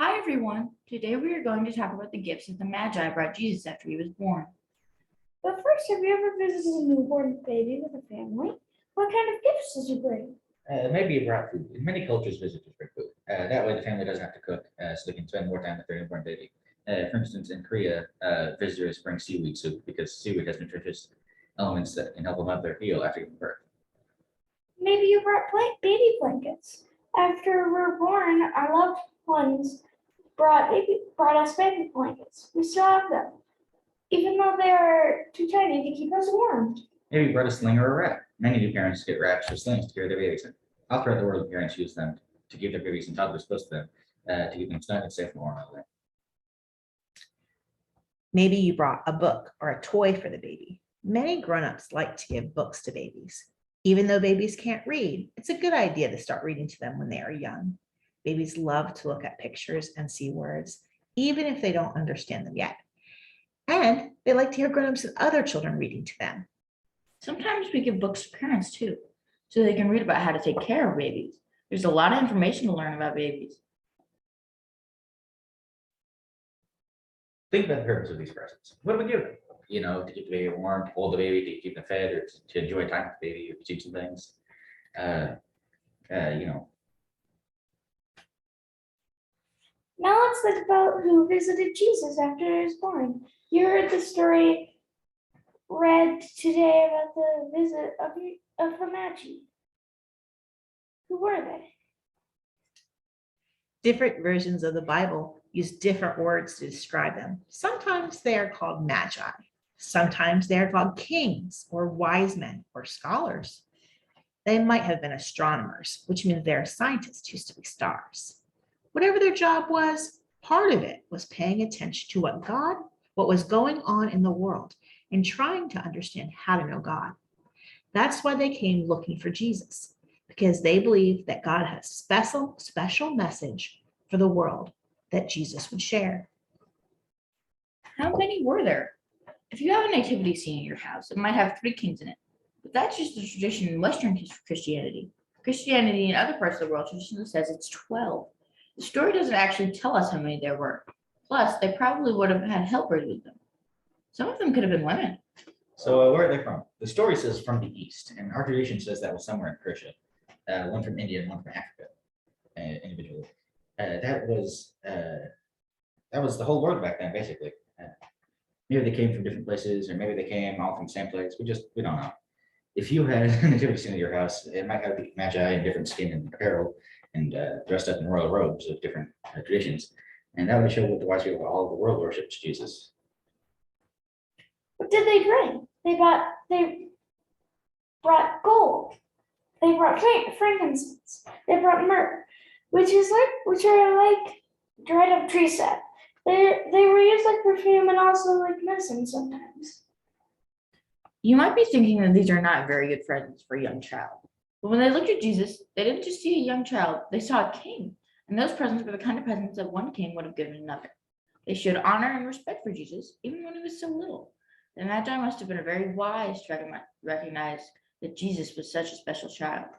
Hi everyone. Today we are going to talk about the gifts that the Magi brought Jesus after he was born. But first, have you ever visited a newborn baby with a family? What kind of gifts did you bring? Maybe you brought food. In many cultures, visitors bring food. That way, the family doesn't have to cook, so they can spend more time with their newborn baby. For instance, in Korea, visitors bring seaweed soup because seaweed has nutritious elements that can help a mother heal after giving birth. Maybe you brought baby blankets. After we're born, our loved ones brought us baby blankets. We still have them, even though they are too tiny to keep us warm. Maybe you brought a sling or a wrap. Many new parents get wraps or slings to carry their babies in. All throughout the world, parents use them to keep their babies and toddlers close to them, to keep them snug and safe and warm all day. Maybe you brought a book or a toy for the baby. Many grown-ups like to give books to babies. Even though babies can't read, it's a good idea to start reading to them when they are young. Babies love to look at pictures and see words, even if they don't understand them yet. And they like to hear grown-ups and other children reading to them. Sometimes we give books to parents too, so they can read about how to take care of babies. There's a lot of information to learn about babies. Think about the purpose of these presents. What do we give them? To keep the baby warm, to hold the baby, to keep them fed, or to enjoy time with the baby, or to teach them things. Now let's think about who visited Jesus after he was born. You heard the story read today about the visit of the magi. Who were they? Different versions of the Bible use different words to describe them. Sometimes they are called magi. Sometimes they are called kings or wise men or scholars. They might have been astronomers, which means they're scientists who study stars. Whatever their job was, part of it was paying attention to what was going on in the world and trying to understand how to know God. That's why they came looking for Jesus, because they believed that God had a special message for the world that Jesus would share. How many were there? If you have a nativity scene in your house, it might have 3 kings in it. But that's just the tradition in Western Christianity. Christianity in other parts of the world traditionally says it's 12. The story doesn't actually tell us how many there were. Plus, they probably would have had helpers with them. Some of them could have been women. So where are they from? The story says from the east, and our tradition says that was somewhere in Persia. One from India and one from Africa, individually. That was the whole world back then, basically. Maybe they came from different places, or maybe they came all from the same place. We don't know. If you had a nativity scene at your house, it might have the magi in different skin and apparel, and dressed up in royal robes of different traditions, and that would show what the wise people of all of the world worships Jesus. What did they bring? They brought gold. They brought frankincense. They brought myrrh, which are like dried up tree sap. They were used like perfume and also like medicine sometimes. You might be thinking that these are not very good presents for a young child. But when they looked at Jesus, they didn't just see a young child, they saw a king. And those presents were the kind of presents that one king would have given another. They showed honor and respect for Jesus, even when he was so little. The Magi must have been very wise to recognize that Jesus was such a special child.